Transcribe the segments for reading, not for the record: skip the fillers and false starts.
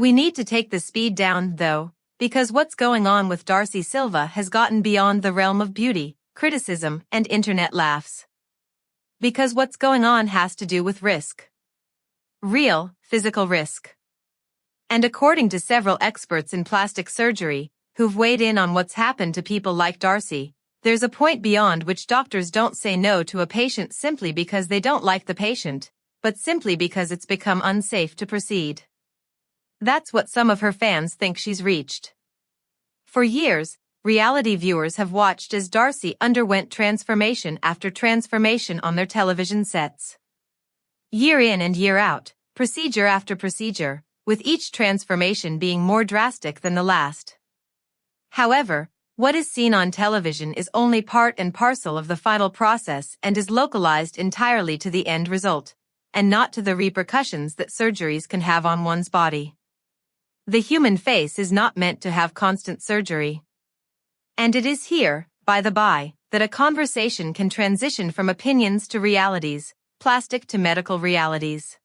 We need to take the speed down, though, because what's going on with Darcey Silva has gotten beyond the realm of beauty, criticism, and internet laughs. Because what's going on has to do with risk. Real, physical risk. And according to several experts in plastic surgery, who've weighed in on what's happened to people like Darcey, there's a point beyond which doctors don't say no to a patient simply because they don't like the patient, but simply because it's become unsafe to proceed. That's what some of her fans think she's reached. For years, reality viewers have watched as Darcey underwent transformation after transformation on their television sets. Year in and year out, procedure after procedure, with each transformation being more drastic than the last. However, what is seen on television is only part and parcel of the final process and is localized entirely to the end result, and not to the repercussions that surgeries can have on one's body. The human face is not meant to have constant surgery. And it is here, by the by, that a conversation can transition from opinions to realities, plastic to medical realities.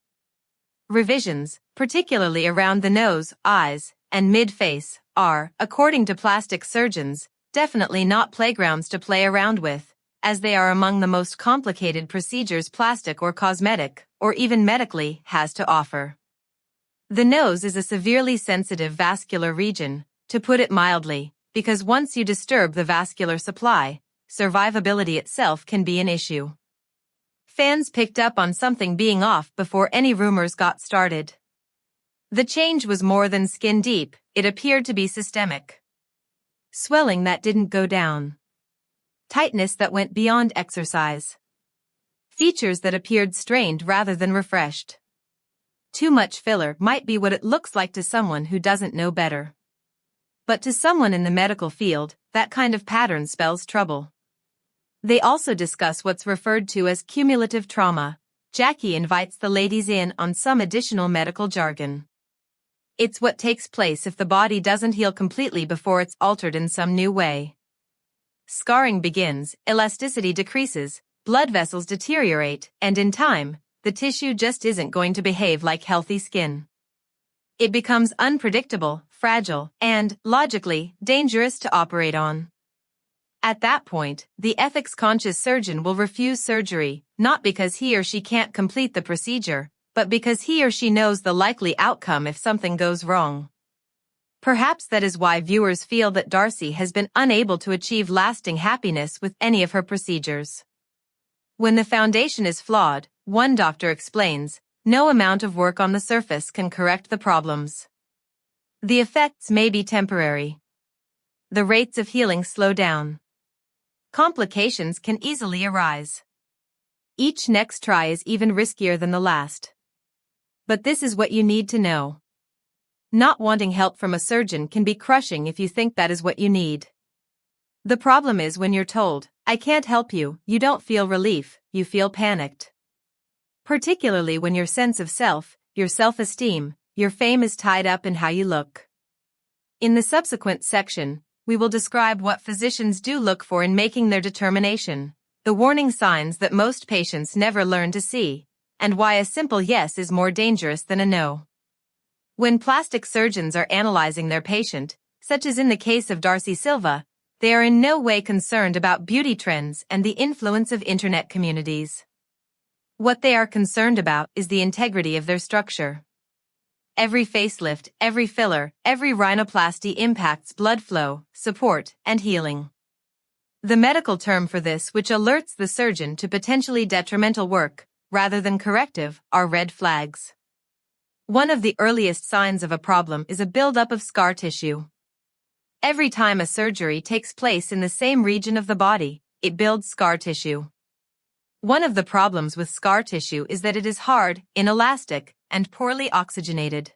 Revisions, particularly around the nose, eyes, and mid-face, are, according to plastic surgeons, definitely not playgrounds to play around with, as they are among the most complicated procedures plastic or cosmetic, or even medically, has to offer. The nose is a severely sensitive vascular region, to put it mildly, because once you disturb the vascular supply, survivability itself can be an issue. Fans picked up on something being off before any rumors got started. The change was more than skin deep, it appeared to be systemic. Swelling that didn't go down. Tightness that went beyond exercise. Features that appeared strained rather than refreshed. Too much filler might be what it looks like to someone who doesn't know better. But to someone in the medical field, that kind of pattern spells trouble. They also discuss what's referred to as cumulative trauma. Jackie invites the ladies in on some additional medical jargon. It's what takes place if the body doesn't heal completely before it's altered in some new way. Scarring begins, elasticity decreases, blood vessels deteriorate, and in time, the tissue just isn't going to behave like healthy skin. It becomes unpredictable, fragile, and, logically, dangerous to operate on. At that point, the ethics-conscious surgeon will refuse surgery, not because he or she can't complete the procedure, but because he or she knows the likely outcome if something goes wrong. Perhaps that is why viewers feel that Darcey has been unable to achieve lasting happiness with any of her procedures. When the foundation is flawed, one doctor explains, no amount of work on the surface can correct the problems. The effects may be temporary. The rates of healing slow down. Complications can easily arise. Each next try is even riskier than the last. But this is what you need to know. Not wanting help from a surgeon can be crushing if you think that is what you need. The problem is when you're told, I can't help you, you don't feel relief, you feel panicked. Particularly when your sense of self, your self-esteem, your fame is tied up in how you look. In the subsequent section, we will describe what physicians do look for in making their determination, the warning signs that most patients never learn to see, and why a simple yes is more dangerous than a no. When plastic surgeons are analyzing their patient, such as in the case of Darcey Silva, they are in no way concerned about beauty trends and the influence of internet communities. What they are concerned about is the integrity of their structure. Every facelift, every filler, every rhinoplasty impacts blood flow, support, and healing. The medical term for this which alerts the surgeon to potentially detrimental work, rather than corrective, are red flags. One of the earliest signs of a problem is a buildup of scar tissue. Every time a surgery takes place in the same region of the body, it builds scar tissue. One of the problems with scar tissue is that it is hard, inelastic, and poorly oxygenated.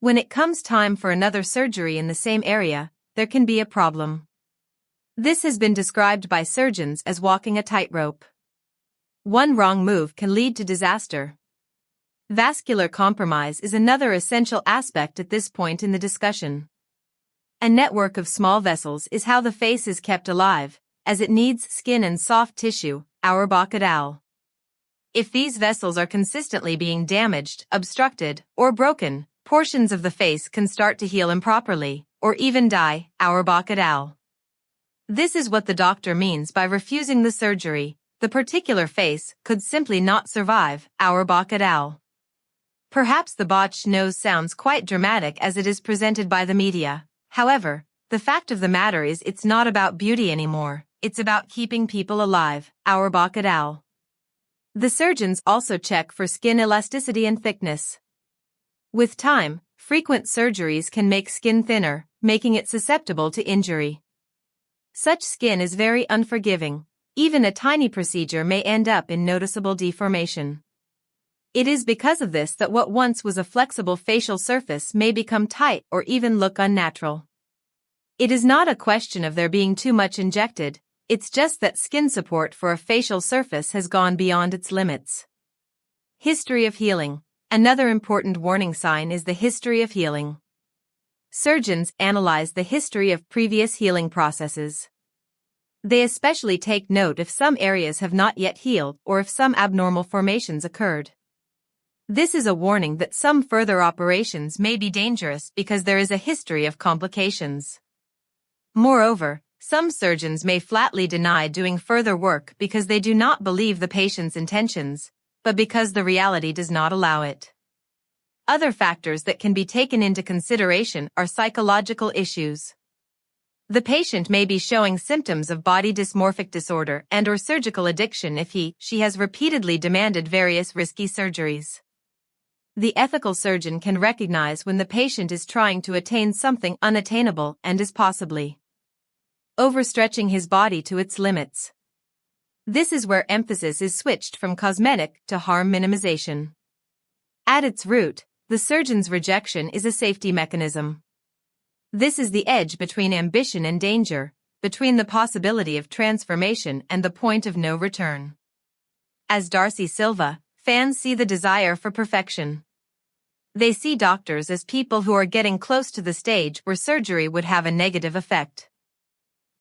When it comes time for another surgery in the same area, there can be a problem. This has been described by surgeons as walking a tightrope. One wrong move can lead to disaster. Vascular compromise is another essential aspect at this point in the discussion. A network of small vessels is how the face is kept alive, as it needs skin and soft tissue, Auerbach et al. If these vessels are consistently being damaged, obstructed, or broken, portions of the face can start to heal improperly, or even die, Auerbach et al. This is what the doctor means by refusing the surgery. The particular face could simply not survive, Auerbach et al. Perhaps the botched nose sounds quite dramatic as it is presented by the media. However, the fact of the matter is it's not about beauty anymore, it's about keeping people alive, Auerbach et al. The surgeons also check for skin elasticity and thickness. With time, frequent surgeries can make skin thinner, making it susceptible to injury. Such skin is very unforgiving. Even a tiny procedure may end up in noticeable deformation. It is because of this that what once was a flexible facial surface may become tight or even look unnatural. It is not a question of there being too much injected, it's just that skin support for a facial surface has gone beyond its limits. History of healing. Another important warning sign is the history of healing. Surgeons analyze the history of previous healing processes. They especially take note if some areas have not yet healed or if some abnormal formations occurred. This is a warning that some further operations may be dangerous because there is a history of complications. Moreover, some surgeons may flatly deny doing further work because they do not believe the patient's intentions, but because the reality does not allow it. Other factors that can be taken into consideration are psychological issues. The patient may be showing symptoms of body dysmorphic disorder and/or surgical addiction if she has repeatedly demanded various risky surgeries. The ethical surgeon can recognize when the patient is trying to attain something unattainable and is possibly overstretching his body to its limits. This is where emphasis is switched from cosmetic to harm minimization. At its root, the surgeon's rejection is a safety mechanism. This is the edge between ambition and danger, between the possibility of transformation and the point of no return. As Darcey Silva, fans see the desire for perfection. They see doctors as people who are getting close to the stage where surgery would have a negative effect.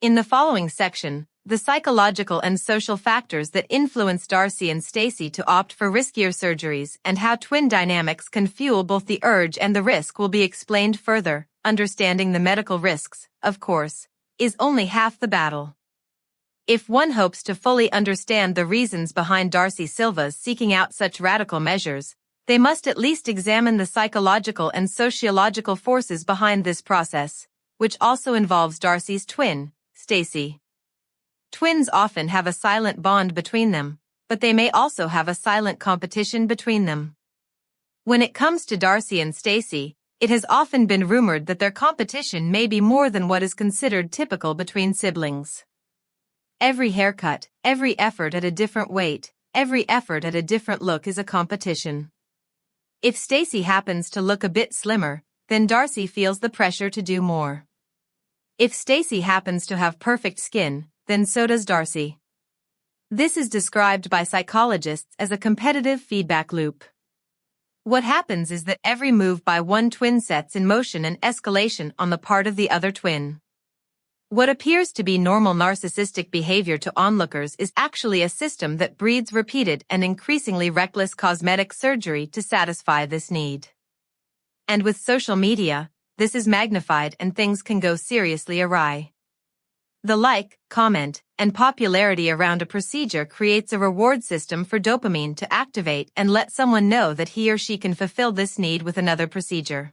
In the following section, the psychological and social factors that influence Darcey and Stacey to opt for riskier surgeries and how twin dynamics can fuel both the urge and the risk will be explained further. Understanding the medical risks, of course, is only half the battle. If one hopes to fully understand the reasons behind Darcey Silva's seeking out such radical measures, they must at least examine the psychological and sociological forces behind this process, which also involves Darcey's twin, Stacey. Twins often have a silent bond between them, but they may also have a silent competition between them. When it comes to Darcey and Stacey, it has often been rumored that their competition may be more than what is considered typical between siblings. Every haircut, every effort at a different weight, every effort at a different look is a competition. If Stacey happens to look a bit slimmer, then Darcey feels the pressure to do more. If Stacey happens to have perfect skin, then so does Darcey. This is described by psychologists as a competitive feedback loop. What happens is that every move by one twin sets in motion an escalation on the part of the other twin. What appears to be normal narcissistic behavior to onlookers is actually a system that breeds repeated and increasingly reckless cosmetic surgery to satisfy this need. And with social media, this is magnified and things can go seriously awry. The like, comment, and popularity around a procedure creates a reward system for dopamine to activate and let someone know that he or she can fulfill this need with another procedure.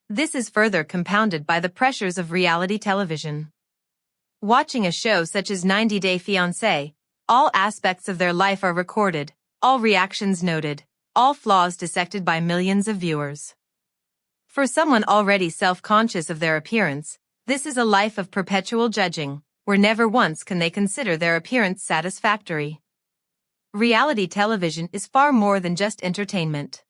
This is further compounded by the pressures of reality television. Watching a show such as 90 Day Fiancé, all aspects of their life are recorded, all reactions noted, all flaws dissected by millions of viewers. For someone already self-conscious of their appearance, this is a life of perpetual judging, where never once can they consider their appearance satisfactory. Reality television is far more than just entertainment.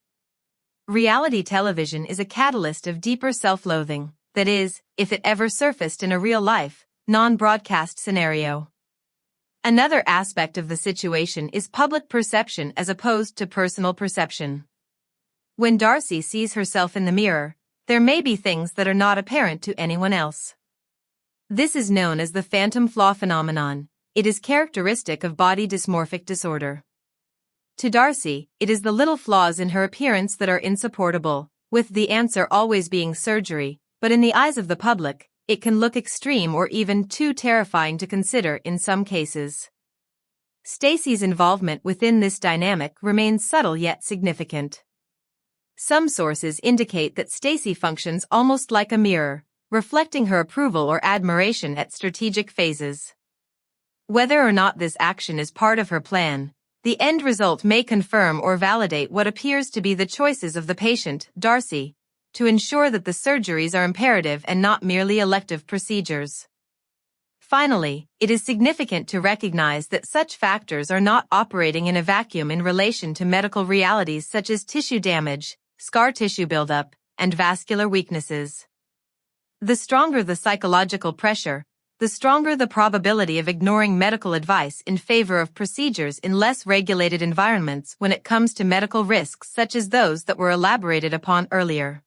Reality television is a catalyst of deeper self-loathing, that is, if it ever surfaced in a real-life, non-broadcast scenario. Another aspect of the situation is public perception as opposed to personal perception. When Darcey sees herself in the mirror, there may be things that are not apparent to anyone else. This is known as the phantom flaw phenomenon. It is characteristic of body dysmorphic disorder. To Darcey, it is the little flaws in her appearance that are insupportable, with the answer always being surgery, but in the eyes of the public, it can look extreme or even too terrifying to consider in some cases. Stacey's involvement within this dynamic remains subtle yet significant. Some sources indicate that Stacey functions almost like a mirror, reflecting her approval or admiration at strategic phases. Whether or not this action is part of her plan, the end result may confirm or validate what appears to be the choices of the patient, Darcey, to ensure that the surgeries are imperative and not merely elective procedures. Finally, it is significant to recognize that such factors are not operating in a vacuum in relation to medical realities such as tissue damage, scar tissue buildup, and vascular weaknesses. The stronger the psychological pressure, the stronger the probability of ignoring medical advice in favor of procedures in less regulated environments when it comes to medical risks such as those that were elaborated upon earlier.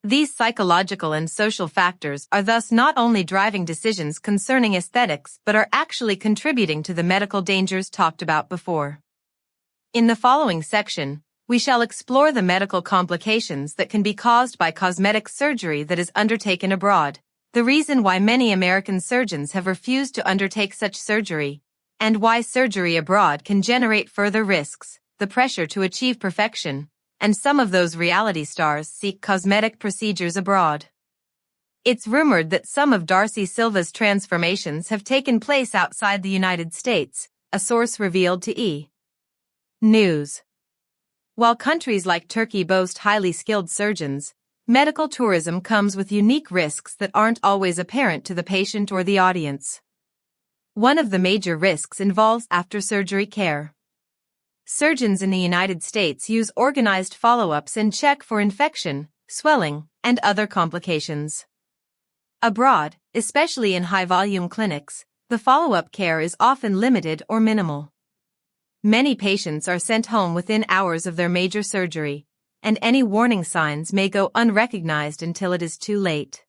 These psychological and social factors are thus not only driving decisions concerning aesthetics but are actually contributing to the medical dangers talked about before. In the following section, we shall explore the medical complications that can be caused by cosmetic surgery that is undertaken abroad, the reason why many American surgeons have refused to undertake such surgery, and why surgery abroad can generate further risks, the pressure to achieve perfection, and some of those reality stars seek cosmetic procedures abroad. It's rumored that some of Darcey Silva's transformations have taken place outside the United States, a source revealed to E! News. While countries like Turkey boast highly skilled surgeons, medical tourism comes with unique risks that aren't always apparent to the patient or the audience. One of the major risks involves after-surgery care. Surgeons in the United States use organized follow-ups and check for infection, swelling, and other complications. Abroad, especially in high-volume clinics, the follow-up care is often limited or minimal. Many patients are sent home within hours of their major surgery, and any warning signs may go unrecognized until it is too late.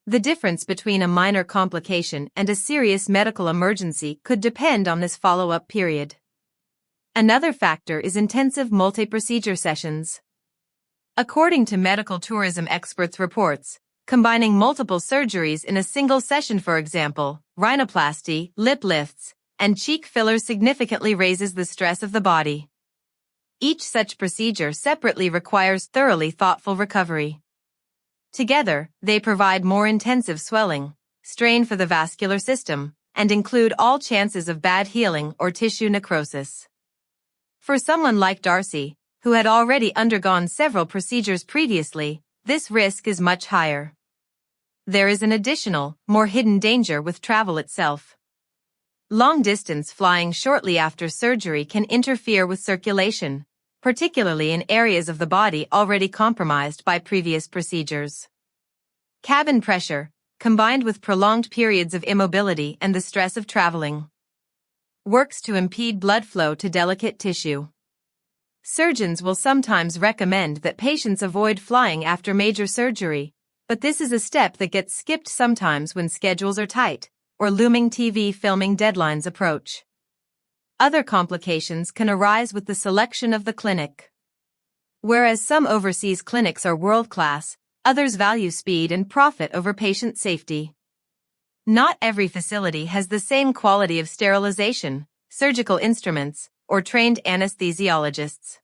The difference between a minor complication and a serious medical emergency could depend on this follow-up period. Another factor is intensive multi-procedure sessions. According to medical tourism experts' reports, combining multiple surgeries in a single session, for example, rhinoplasty, lip lifts, and cheek fillers, significantly raises the stress of the body. Each such procedure separately requires thoroughly thoughtful recovery. Together, they provide more intensive swelling, strain for the vascular system, and include all chances of bad healing or tissue necrosis. For someone like Darcey, who had already undergone several procedures previously, this risk is much higher. There is an additional, more hidden danger with travel itself. Long-distance flying shortly after surgery can interfere with circulation, particularly in areas of the body already compromised by previous procedures. Cabin pressure, combined with prolonged periods of immobility and the stress of traveling, works to impede blood flow to delicate tissue. Surgeons will sometimes recommend that patients avoid flying after major surgery, but this is a step that gets skipped sometimes when schedules are tight or looming TV filming deadlines approach. Other complications can arise with the selection of the clinic. Whereas some overseas clinics are world-class, others value speed and profit over patient safety. Not every facility has the same quality of sterilization, surgical instruments, or trained anesthesiologists.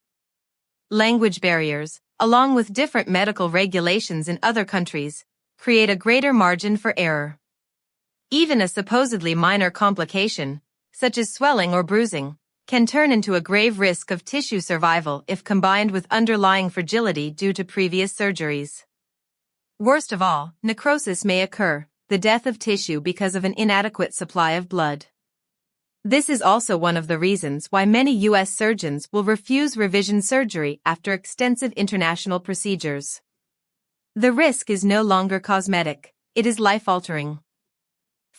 Language barriers, along with different medical regulations in other countries, create a greater margin for error. Even a supposedly minor complication, such as swelling or bruising, can turn into a grave risk of tissue survival if combined with underlying fragility due to previous surgeries. Worst of all, necrosis may occur, the death of tissue because of an inadequate supply of blood. This is also one of the reasons why many U.S. surgeons will refuse revision surgery after extensive international procedures. The risk is no longer cosmetic, it is life-altering.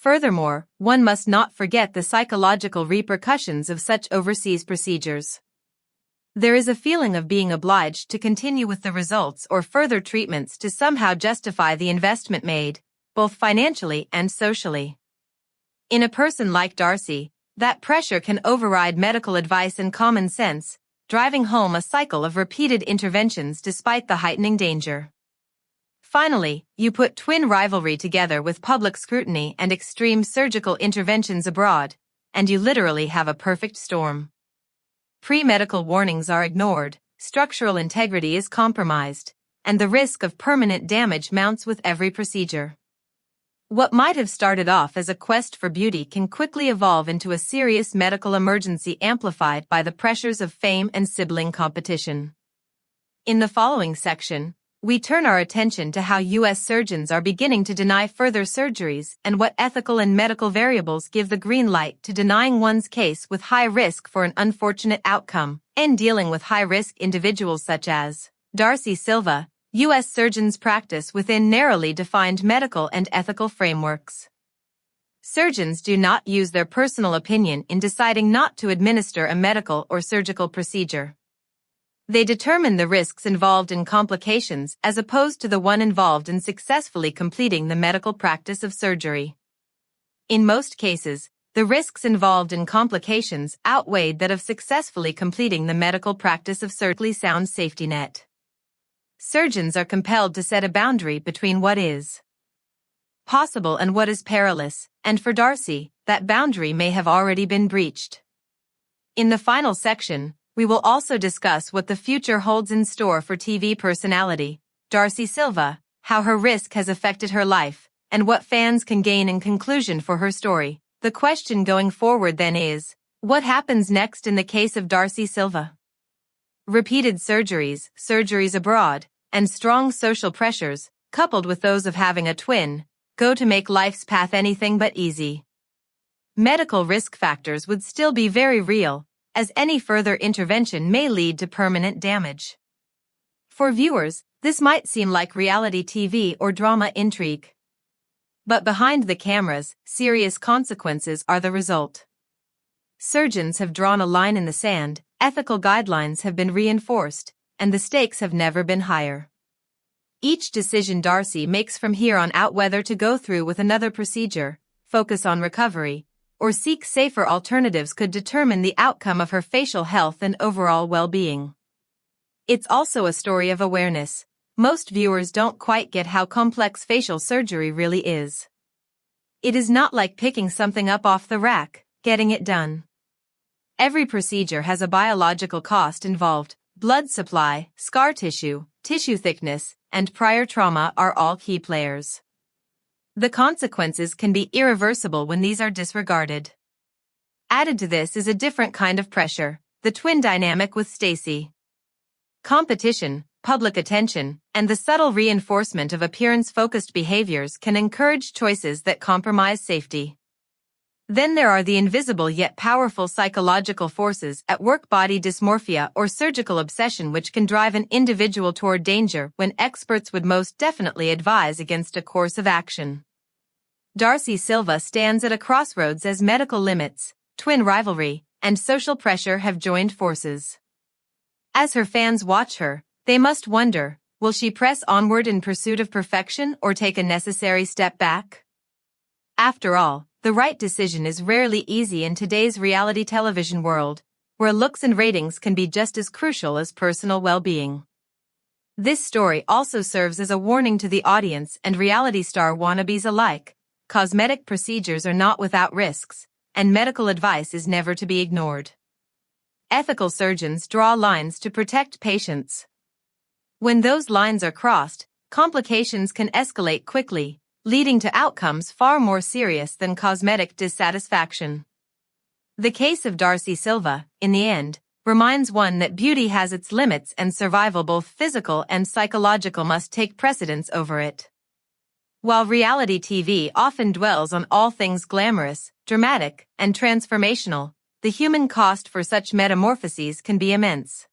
Furthermore, one must not forget the psychological repercussions of such overseas procedures. There is a feeling of being obliged to continue with the results or further treatments to somehow justify the investment made, both financially and socially. In a person like Darcey, that pressure can override medical advice and common sense, driving home a cycle of repeated interventions despite the heightening danger. Finally, you put twin rivalry together with public scrutiny and extreme surgical interventions abroad, and you literally have a perfect storm. Pre-medical warnings are ignored, structural integrity is compromised, and the risk of permanent damage mounts with every procedure. What might have started off as a quest for beauty can quickly evolve into a serious medical emergency amplified by the pressures of fame and sibling competition. In the following section, we turn our attention to how U.S. surgeons are beginning to deny further surgeries and what ethical and medical variables give the green light to denying one's case with high risk for an unfortunate outcome, and dealing with high-risk individuals such as Darcey Silva. U.S. surgeons practice within narrowly defined medical and ethical frameworks. Surgeons do not use their personal opinion in deciding not to administer a medical or surgical procedure. They determine the risks involved in complications as opposed to the one involved in successfully completing the medical practice of surgery. In most cases, the risks involved in complications outweighed that of successfully completing the medical practice of surgery. Sound safety net. Surgeons are compelled to set a boundary between what is possible and what is perilous, and for Darcey, that boundary may have already been breached. In the final section, we will also discuss what the future holds in store for TV personality Darcey Silva, how her risk has affected her life, and what fans can gain in conclusion for her story. The question going forward then is, what happens next in the case of Darcey Silva? Repeated surgeries abroad, and strong social pressures, coupled with those of having a twin, go to make life's path anything but easy. Medical risk factors would still be very real, as any further intervention may lead to permanent damage. For viewers, this might seem like reality TV or drama intrigue. But behind the cameras, serious consequences are the result. Surgeons have drawn a line in the sand, ethical guidelines have been reinforced, and the stakes have never been higher. Each decision Darcey makes from here on out, whether to go through with another procedure, focus on recovery, or seek safer alternatives, could determine the outcome of her facial health and overall well-being. It's also a story of awareness. Most viewers don't quite get how complex facial surgery really is. It is not like picking something up off the rack, getting it done. Every procedure has a biological cost involved. Blood supply, scar tissue, tissue thickness, and prior trauma are all key players. The consequences can be irreversible when these are disregarded. Added to this is a different kind of pressure, the twin dynamic with Stacey. Competition, public attention, and the subtle reinforcement of appearance-focused behaviors can encourage choices that compromise safety. Then there are the invisible yet powerful psychological forces at work: body dysmorphia or surgical obsession, which can drive an individual toward danger when experts would most definitely advise against a course of action. Darcey Silva stands at a crossroads as medical limits, twin rivalry, and social pressure have joined forces. As her fans watch her, they must wonder, will she press onward in pursuit of perfection or take a necessary step back? After all, the right decision is rarely easy in today's reality television world, where looks and ratings can be just as crucial as personal well-being. This story also serves as a warning to the audience and reality star wannabes alike. Cosmetic procedures are not without risks, and medical advice is never to be ignored. Ethical surgeons draw lines to protect patients. When those lines are crossed, complications can escalate quickly, leading to outcomes far more serious than cosmetic dissatisfaction. The case of Darcey Silva, in the end, reminds one that beauty has its limits and survival, both physical and psychological, must take precedence over it. While reality TV often dwells on all things glamorous, dramatic, and transformational, the human cost for such metamorphoses can be immense.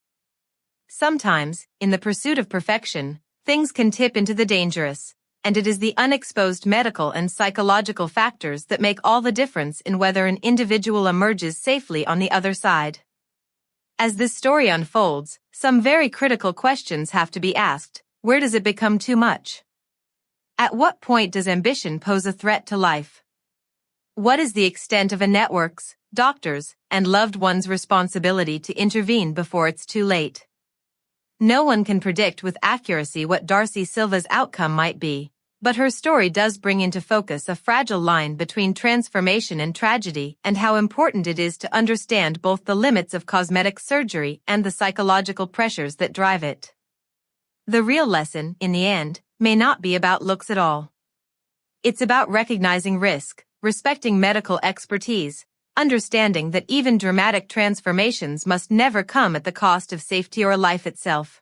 Sometimes, in the pursuit of perfection, things can tip into the dangerous, and it is the unexposed medical and psychological factors that make all the difference in whether an individual emerges safely on the other side. As this story unfolds, some very critical questions have to be asked. Where does it become too much? At what point does ambition pose a threat to life? What is the extent of a network's, doctors', and loved ones' responsibility to intervene before it's too late? No one can predict with accuracy what Darcey Silva's outcome might be, but her story does bring into focus a fragile line between transformation and tragedy and how important it is to understand both the limits of cosmetic surgery and the psychological pressures that drive it. The real lesson, in the end, may not be about looks at all. It's about recognizing risk, respecting medical expertise, understanding that even dramatic transformations must never come at the cost of safety or life itself.